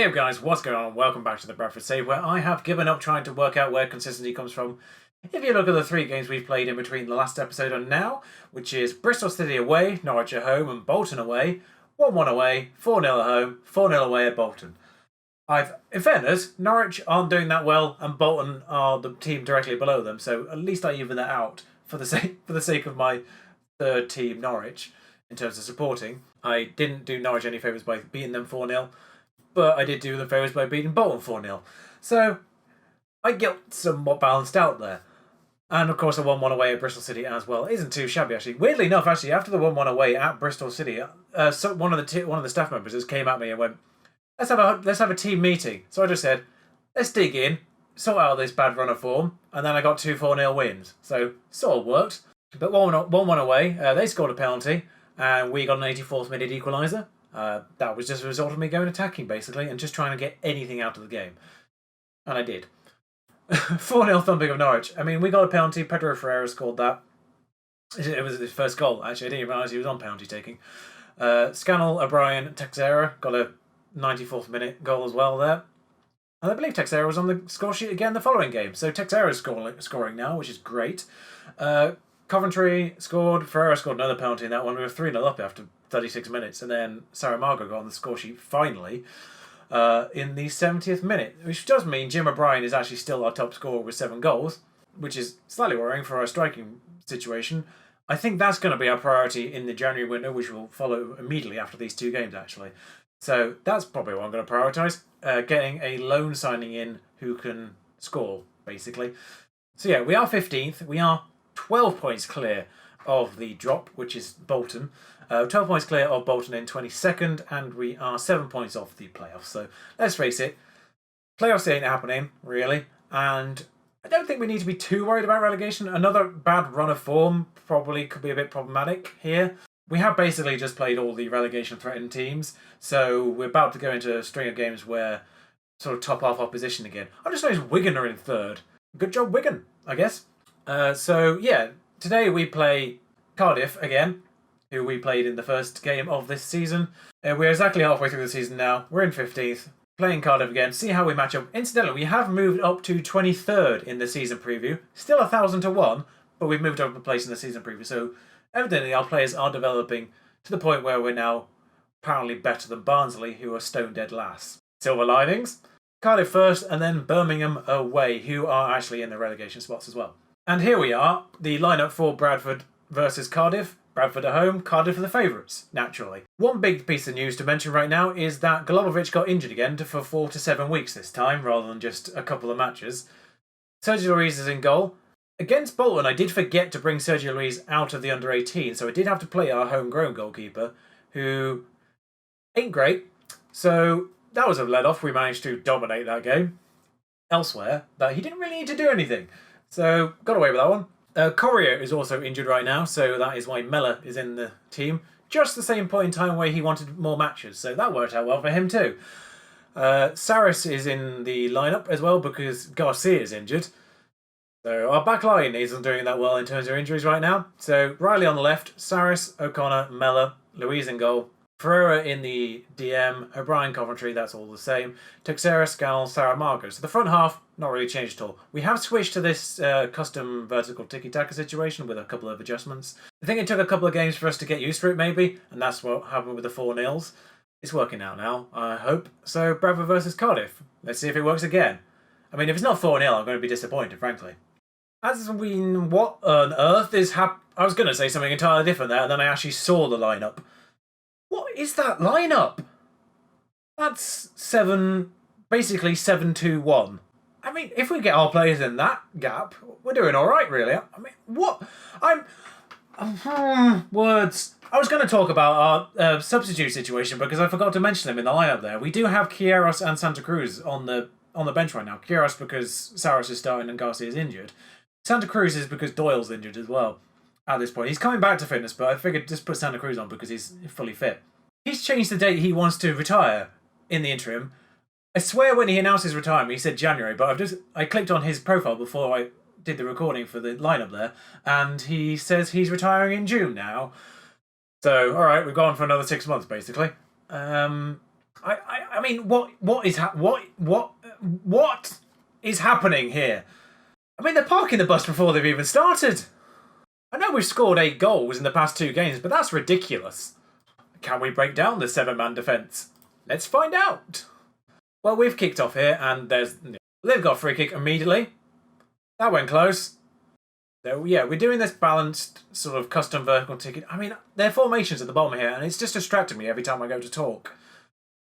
Hey up guys, what's going on? Welcome back to the Bradford Save, where I have given up trying to work out where consistency comes from. If you look at the 3 games we've played in between the last episode and now, which is Bristol City away, Norwich at home and Bolton away, 1-1 away, 4-0 at home, 4-0 away at Bolton. In fairness, Norwich aren't doing that well and Bolton are the team directly below them, so at least I even that out for the sake of my third team, Norwich, in terms of supporting. I didn't do Norwich any favours by beating them 4-0. But I did do them favours by beating Bolton 4-0. So I get somewhat balanced out there. And of course, a 1-1 away at Bristol City as well isn't too shabby, actually. Weirdly enough, actually, after the 1-1 away at Bristol City, one of the staff members just came at me and went, let's have a team meeting. So I just said, let's dig in, sort out this bad run of form, and then I got 2 4-0 wins. So sort of worked. But 1-1 away, they scored a penalty, and we got an 84th minute equaliser. That was just a result of me going attacking, basically, and just trying to get anything out of the game. And I did. 4-0 thumping of Norwich. I mean, we got a penalty. Pedro Ferreira scored that. It was his first goal, actually. I didn't even realise he was on penalty taking. Scannell, O'Brien, Teixeira got a 94th minute goal as well there. And I believe Teixeira was on the score sheet again the following game. So Teixeira is scoring now, which is great. Coventry scored. Ferreira scored another penalty in that one. We were 3-0 up after 36 minutes, and then Saramago got on the score sheet finally in the 70th minute, which does mean Jim O'Brien is actually still our top scorer with 7 goals, which is slightly worrying for our striking situation. I think that's going to be our priority in the January window, which will follow immediately after these 2 games, actually. So that's probably what I'm going to prioritise, getting a loan signing in who can score, basically. So yeah, we are 15th. We are 12 points clear of the drop, which is Bolton. 12 points clear of Bolton in 22nd, and we are 7 points off the playoffs. So let's face it, playoffs ain't happening, really, and I don't think we need to be too worried about relegation. Another bad run of form probably could be a bit problematic here. We have basically just played all the relegation-threatened teams, so we're about to go into a string of games where sort of top half opposition again. I just noticed Wigan are in 3rd. Good job, Wigan, I guess. So yeah, today we play Cardiff again, who we played in the first game of this season. We're exactly halfway through the season now. We're in 15th, playing Cardiff again, see how we match up. Incidentally, we have moved up to 23rd in the season preview. Still 1,000 to 1, but we've moved up a place in the season preview. So evidently our players are developing to the point where we're now apparently better than Barnsley, who are stone dead last. Silver linings. Cardiff first, and then Birmingham away, who are actually in the relegation spots as well. And here we are, the lineup for Bradford versus Cardiff. Bradford at home, Cardiff are the favourites, naturally. One big piece of news to mention right now is that Golubovic got injured again for 4 to 7 weeks this time, rather than just a couple of matches. Sergio Luis is in goal. Against Bolton, I did forget to bring Sergio Luis out of the under-18, so I did have to play our homegrown goalkeeper, who ain't great. So that was a let-off. We managed to dominate that game. Elsewhere, that he didn't really need to do anything. So got away with that one. Correa is also injured right now, so that is why Mella is in the team. Just the same point in time where he wanted more matches, so that worked out well for him too. Saris is in the lineup as well because Garcia is injured. So our back line isn't doing that well in terms of injuries right now. So Riley on the left, Saris, O'Connor, Mella, Louise in goal. Ferreira in the DM, O'Brien, Coventry, that's all the same. Teixeira, Scannell, Saramago. So the front half, not really changed at all. We have switched to this custom vertical tiki-taka situation with a couple of adjustments. I think it took a couple of games for us to get used to it, maybe, and that's what happened with the 4-0s. It's working out now, I hope. So Bradford versus Cardiff. Let's see if it works again. I mean, if it's not 4-0, I'm going to be disappointed, frankly. What on earth is happening? I was going to say something entirely different there, and then I actually saw the lineup. What is that lineup? That's basically 7-2-1. I mean, if we get our players in that gap, we're doing all right, really. I mean, what? Words. I was going to talk about our substitute situation because I forgot to mention them in the lineup there. We do have Queiroz and Santa Cruz on the bench right now. Queiroz because Saris is starting and Garcia is injured. Santa Cruz is because Doyle's injured as well. At this point, he's coming back to fitness, but I figured just put Santa Cruz on because he's fully fit. He's changed the date he wants to retire in the interim. I swear when he announced his retirement, he said January, but I clicked on his profile before I did the recording for the lineup there, and he says he's retiring in June now. So, all right, we've gone for another 6 months, basically. I mean, what is happening here? I mean, they're parking the bus before they've even started. I know we've scored 8 goals in the past 2 games, but that's ridiculous. Can we break down the 7-man defence? Let's find out. Well, we've kicked off here, and they've got a free kick immediately. That went close. So, yeah, we're doing this balanced sort of custom vertical ticket. I mean, their formations at the bottom here, and it's just distracting me every time I go to talk.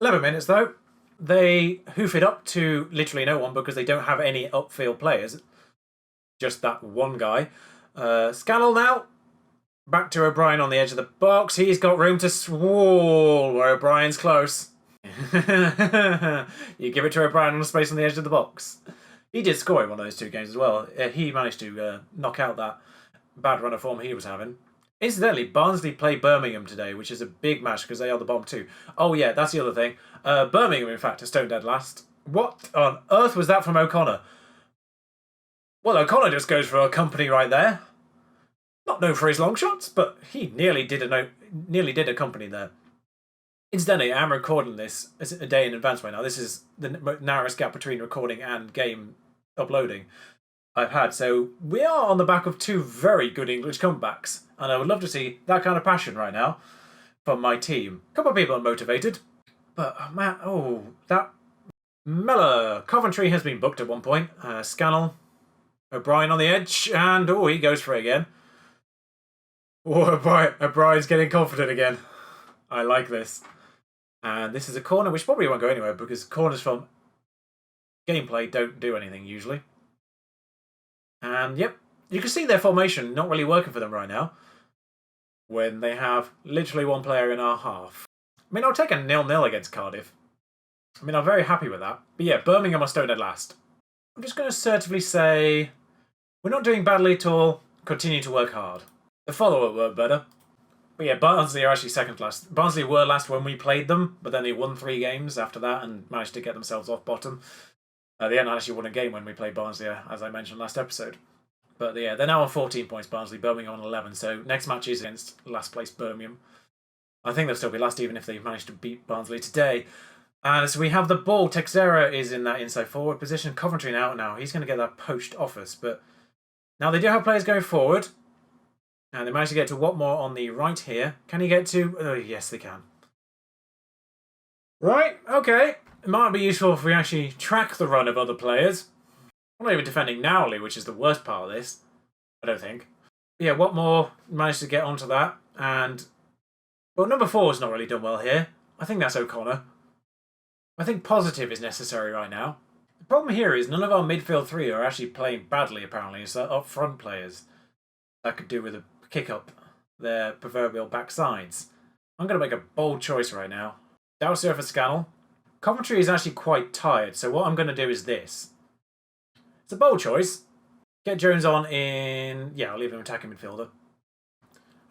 11 minutes, though. They hoof it up to literally no one because they don't have any upfield players. Just that one guy. Scannell now. Back to O'Brien on the edge of the box. He's got room to swall where O'Brien's close. You give it to O'Brien on the space on the edge of the box. He did score in one of those 2 games as well. He managed to knock out that bad run of form he was having. Incidentally, Barnsley play Birmingham today, which is a big match because they are the bottom 2. Oh yeah, that's the other thing. Birmingham, in fact, are stone dead last. What on earth was that from O'Connor? Well, O'Connor just goes for a company right there. Not known for his long shots, but he nearly did a company there. Incidentally, I'm recording this a day in advance right now. This is the narrowest gap between recording and game uploading I've had. So we are on the back of 2 very good English comebacks. And I would love to see that kind of passion right now from my team. A couple of people are motivated. But, man, that Mellor. Coventry has been booked at one point. Scannell. O'Brien on the edge. And, he goes for it again. O'Brien's getting confident again. I like this. And this is a corner which probably won't go anywhere because corners from gameplay don't do anything usually. And yep, you can see their formation not really working for them right now when they have literally 1 player in our half. I mean, I'll take a 0-0 against Cardiff. I mean, I'm very happy with that. But yeah, Birmingham are stone dead last. I'm just going to assertively say we're not doing badly at all. Continue to work hard. The follow-up worked better. But yeah, Barnsley are actually second last. Barnsley were last when we played them, but then they won 3 games after that and managed to get themselves off bottom. They hadn't actually won a game when we played Barnsley, as I mentioned last episode. But yeah, they're now on 14 points, Barnsley. Birmingham on 11. So next match is against last place Birmingham. I think they'll still be last even if they manage to beat Barnsley today. So we have the ball. Texera is in that inside forward position. Coventry now. He's going to get that poached off us. But now they do have players going forward. And they managed to get to Watmore on the right here. Can he get to... Oh, yes, they can. Right, okay. It might be useful if we actually track the run of other players. I'm not even defending Nowley, which is the worst part of this. I don't think. But yeah, Watmore managed to get onto that. And... well, number 4 has not really done well here. I think that's O'Connor. I think positive is necessary right now. The problem here is none of our midfield 3 are actually playing badly, apparently. It's up front players that could do with a kick up their proverbial backsides. I'm going to make a bold choice right now. Dowser for Scannell. Coventry is actually quite tired, so what I'm going to do is this. It's a bold choice. Get Jones on in... yeah, I'll leave him attacking midfielder.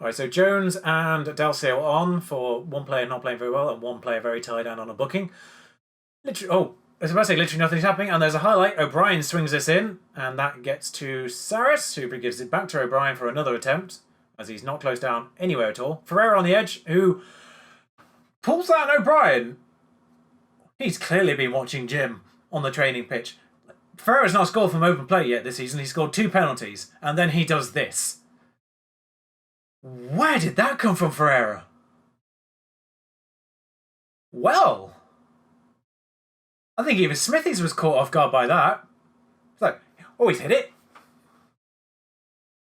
Alright, so Jones and Dalsale on for 1 player not playing very well and 1 player very tired and on a booking. Literally, I was about to say literally nothing's happening, and there's a highlight. O'Brien swings this in, and that gets to Saris, who gives it back to O'Brien for another attempt, as he's not closed down anywhere at all. Ferreira on the edge, who pulls out O'Brien. He's clearly been watching Jim on the training pitch. Ferreira's not scored from open play yet this season. He scored 2 penalties, and then he does this. Where did that come from, Ferreira? Well, I think even Smithies was caught off guard by that. It's like, he's hit it.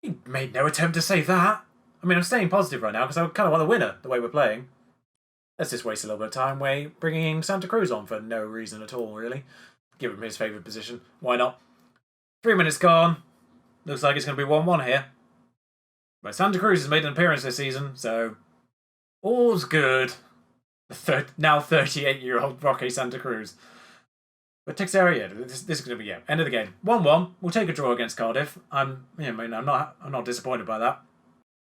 He made no attempt to save that. I mean, I'm staying positive right now because I kind of want the winner the way we're playing. Let's just waste a little bit of time bringing Santa Cruz on for no reason at all, really. Give him his favourite position. Why not? 3 minutes gone. Looks like it's going to be 1-1 here. But Santa Cruz has made an appearance this season, so all's good. Now 38-year-old Roque Santa Cruz. But Texera, yeah, this is going to be end of the game. 1-1. We'll take a draw against Cardiff. I'm not disappointed by that.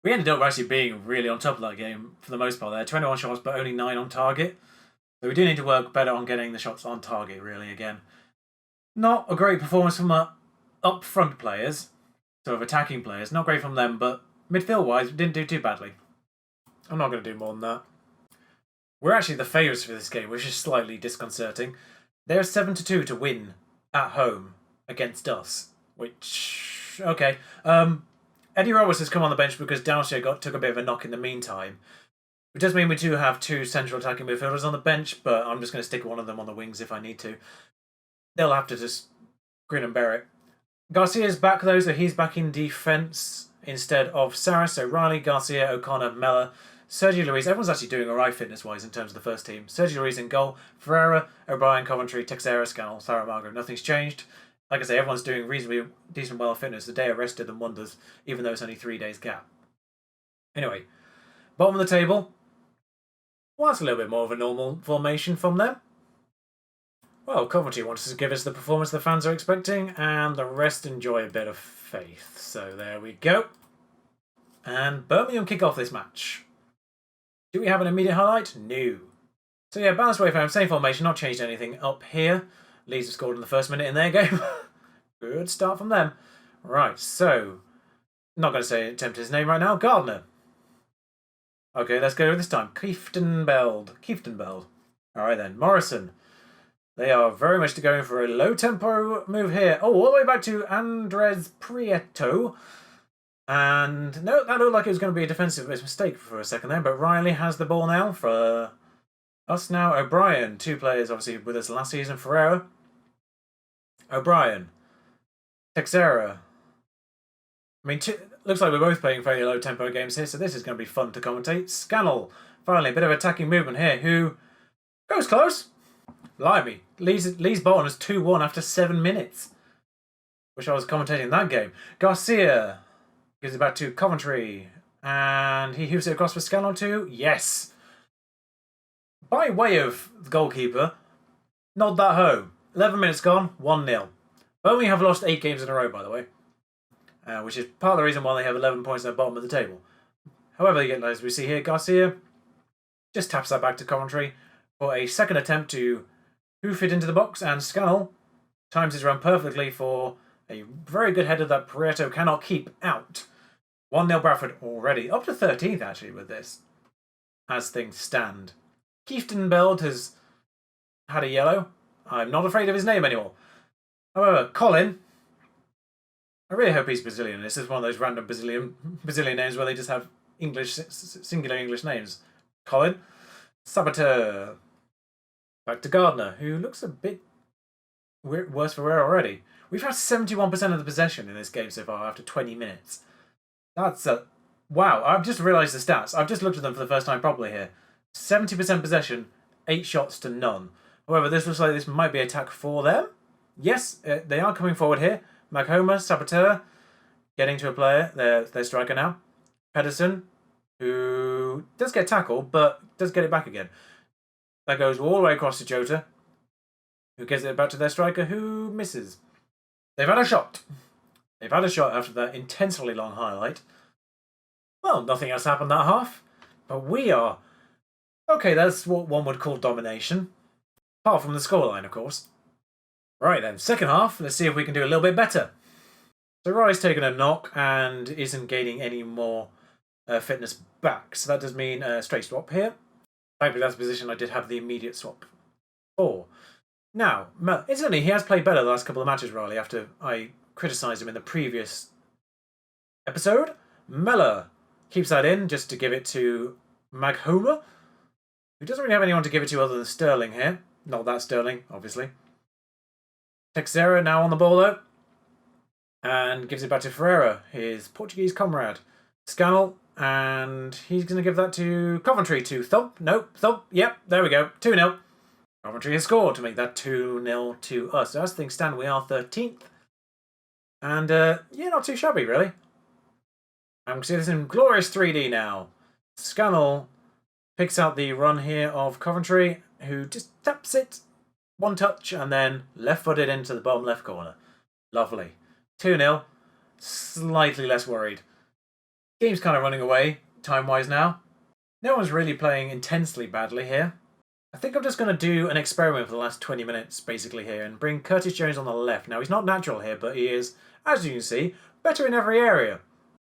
We ended up actually being really on top of that game for the most part there. 21 shots, but only 9 on target. So we do need to work better on getting the shots on target, really, again. Not a great performance from our up-front players, sort of attacking players. Not great from them, but midfield-wise, we didn't do too badly. I'm not going to do more than that. We're actually the favourites for this game, which is slightly disconcerting. They're 7-2 to win at home against us, which... okay. Eddie Roberts has come on the bench because Dalshere took a bit of a knock in the meantime. It does mean we do have two central attacking midfielders on the bench, but I'm just going to stick one of them on the wings if I need to. They'll have to just grin and bear it. Garcia's back though, so he's back in defence instead of Saris. So Riley, Garcia, O'Connor, Mellor, Sergio Luis. Everyone's actually doing alright fitness-wise in terms of the first team. Sergio Luis in goal. Ferreira, O'Brien, Coventry, Texera, Scannell, Sarah Margaret. Nothing's changed. Like I say, everyone's doing reasonably decent well fitness. The day of rest did them wonders, even though it's only 3 days gap. Anyway, bottom of the table. Well, that's a little bit more of a normal formation from them. Well, Coventry wants to give us the performance the fans are expecting, and the rest enjoy a bit of faith. So there we go. And Birmingham kick off this match. Do we have an immediate highlight? No. So yeah, balanced away from same formation, not changed anything up here. Leeds have scored in the first minute in their game. Good start from them. Right, so... not going to attempt his name right now. Gardner. Okay, let's go this time. Kieftenbeld. Alright then. Morrison. They are very much going for a low-tempo move here. Oh, all the way back to Andres Prieto. And no, that looked like it was going to be a defensive mistake for a second there, but Riley has the ball now for us now. O'Brien, two players obviously with us last season. Ferreira. O'Brien. Texera. I mean, looks like we're both playing fairly low-tempo games here, so this is going to be fun to commentate. Scannell. Finally, a bit of attacking movement here. Who goes close. Blimey. Lee's Bolton is 2-1 after 7 minutes. Wish I was commentating that game. Garcia gives it back to Coventry. And he hooves it across for Scannell too. Yes. By way of the goalkeeper, nod that home. 11 minutes gone, 1-0. Birmingham have lost 8 games in a row, by the way. Which is part of the reason why they have 11 points at the bottom of the table. However, as we see here, Garcia just taps that back to Coventry for a second attempt to hoof it into the box, and Scannell times his run perfectly for a very good header that Prieto cannot keep out. 1-0 Bradford already, up to 13th actually with this, as things stand. Kieftenbeld has had a yellow. I'm not afraid of his name anymore. However, Colin, I really hope he's Brazilian. This is one of those random Brazilian names where they just have singular English names. Colin. Saboteur. Back to Gardner, who looks a bit worse for wear already. We've had 71% of the possession in this game so far after 20 minutes. That's wow, I've just realised the stats. I've just looked at them for the first time properly here. 70% possession, 8 shots to none. However, this looks like this might be attack for them. Yes, they are coming forward here. Maghoma, Saboteur, getting to a player, their striker now. Pedersen, who does get tackled, but does get it back again. That goes all the way across to Jota, who gives it back to their striker, who misses. They've had a shot. They've had a shot after that intensely long highlight. Well, nothing else happened that half, but we are... okay, that's what one would call domination. Apart from the scoreline, of course. Right then, second half, let's see if we can do a little bit better. So Riley's taken a knock and isn't gaining any more fitness back. So that does mean a straight swap here. Thankfully, that's the position I did have the immediate swap for. Now, incidentally, he has played better the last couple of matches, Riley, after I criticised him in the previous episode. Mellor keeps that in just to give it to Maghoma, who doesn't really have anyone to give it to other than Sterling here. Not that Sterling, obviously. Texera now on the ball, though. And gives it back to Ferreira, his Portuguese comrade. Scannell, and he's going to give that to Coventry to Thump. Nope, Thump. Yep, there we go. 2-0. Coventry has scored to make that 2-0 to us. So as things stand, we are 13th. And, yeah, not too shabby, really. I'm going to see this in glorious 3D now. Scannell picks out the run here of Coventry, who just taps it. One touch, and then left-footed into the bottom left corner. Lovely. 2-0. Slightly less worried. Game's kind of running away, time-wise now. No one's really playing intensely badly here. I think I'm just going to do an experiment for the last 20 minutes, basically, here, and bring Curtis Jones on the left. Now, he's not natural here, but he is, as you can see, better in every area.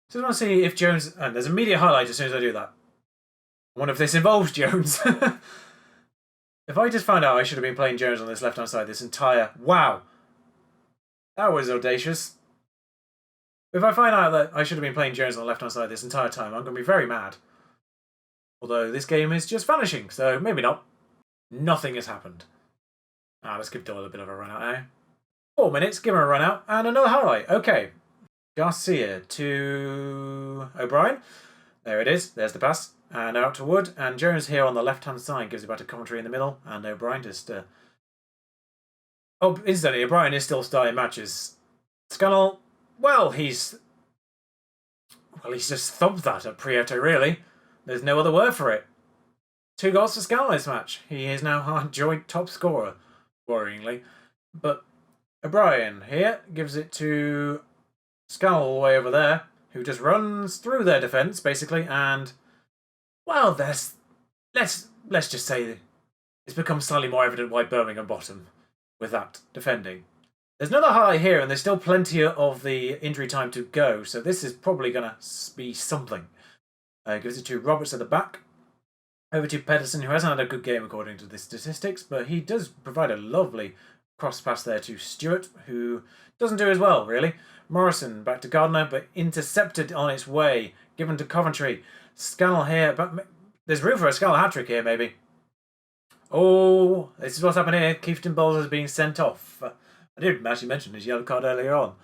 So I want to see if Jones... and there's immediate highlight as soon as I do that. I wonder if this involves Jones. If I just found out I should have been playing Jones on this left-hand side this entire... Wow! That was audacious. If I find out that I should have been playing Jones on the left-hand side this entire time, I'm going to be very mad. Although this game is just vanishing, so maybe not. Nothing has happened. Let's give Doyle a bit of a run-out now. 4 minutes, give him a run-out, and another highlight. Okay. Garcia to O'Brien. There it is. There's the pass. And out to Wood. And Jones here on the left-hand side gives it back to commentary in the middle. And O'Brien just... Oh, incidentally, O'Brien is still starting matches. Scannell, well, he's just thumped that at Prieto, really. There's no other word for it. 2 goals for Scannell this match. He is now our joint top scorer, worryingly. But O'Brien here gives it to Scannell all the way over there, who just runs through their defence, basically, and... Well, let's just say it's become slightly more evident why Birmingham bottom with that defending. There's another highlight here, and there's still plenty of the injury time to go, so this is probably going to be something. Gives it to Roberts at the back. Over to Pedersen, who hasn't had a good game according to the statistics, but he does provide a lovely cross pass there to Stewart, who doesn't do as well, really. Morrison back to Gardner, but intercepted on its way, given to Coventry. Scannell here, but there's room for a Scannell hat-trick here, maybe. Oh, this is what's happened here. Keefton Bowles is being sent off. I didn't actually mention his yellow card earlier on,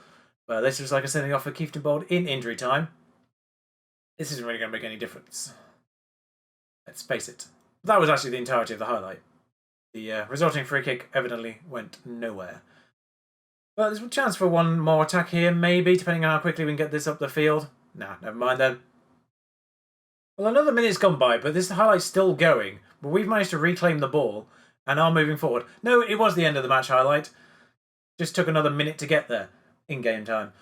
but this was like a sending off for Keefton Bowles in injury time. This isn't really going to make any difference. Let's face it. That was actually the entirety of the highlight. The resulting free kick evidently went nowhere. But there's a chance for one more attack here, maybe, depending on how quickly we can get this up the field. Nah, never mind then. Well, another minute's gone by, but this highlight's still going. But we've managed to reclaim the ball and are moving forward. No, it was the end of the match highlight. Just took another minute to get there in game time.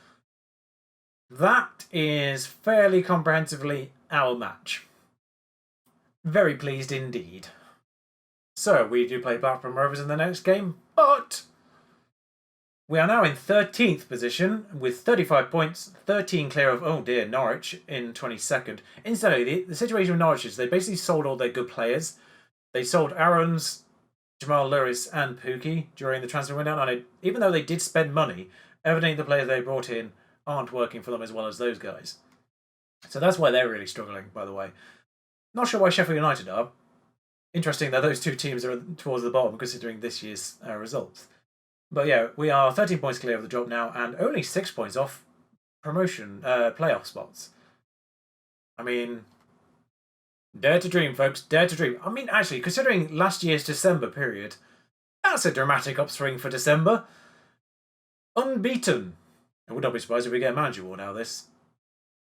That is fairly comprehensively our match. Very pleased indeed. So, we do play Blackburn Rovers in the next game, but we are now in 13th position with 35 points, 13 clear of, oh dear, Norwich in 22nd. Incidentally, the situation with Norwich is they basically sold all their good players. They sold Aarons, Jamal Lewis and Pookie during the transfer window, and even though they did spend money, evidently the players they brought in aren't working for them as well as those guys. So that's why they're really struggling, by the way. Not sure why Sheffield United are. Interesting that those two teams are towards the bottom considering this year's results. But yeah, we are 13 points clear of the drop now and only 6 points off promotion playoff spots. I mean, dare to dream, folks. Dare to dream. I mean, actually, considering last year's December period, that's a dramatic upswing for December. Unbeaten. I would not be surprised if we get a manager award out of this.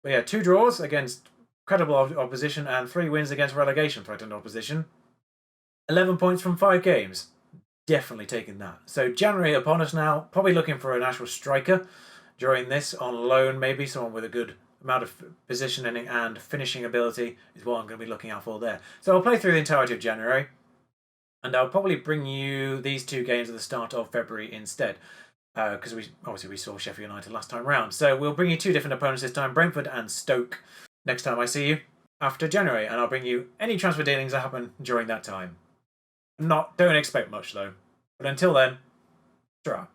But yeah, 2 draws against credible opposition and 3 wins against relegation-threatened opposition. 11 points from 5 games. Definitely taking that. So January upon us now, probably looking for an actual striker during this, on loan maybe, someone with a good amount of positioning and finishing ability is what I'm going to be looking out for there. So I'll play through the entirety of January, and I'll probably bring you these 2 games at the start of February instead, because we saw Sheffield United last time round. So we'll bring you 2 different opponents this time, Brentford and Stoke, next time I see you after January, and I'll bring you any transfer dealings that happen during that time. Don't expect much though. But until then, ta-ra.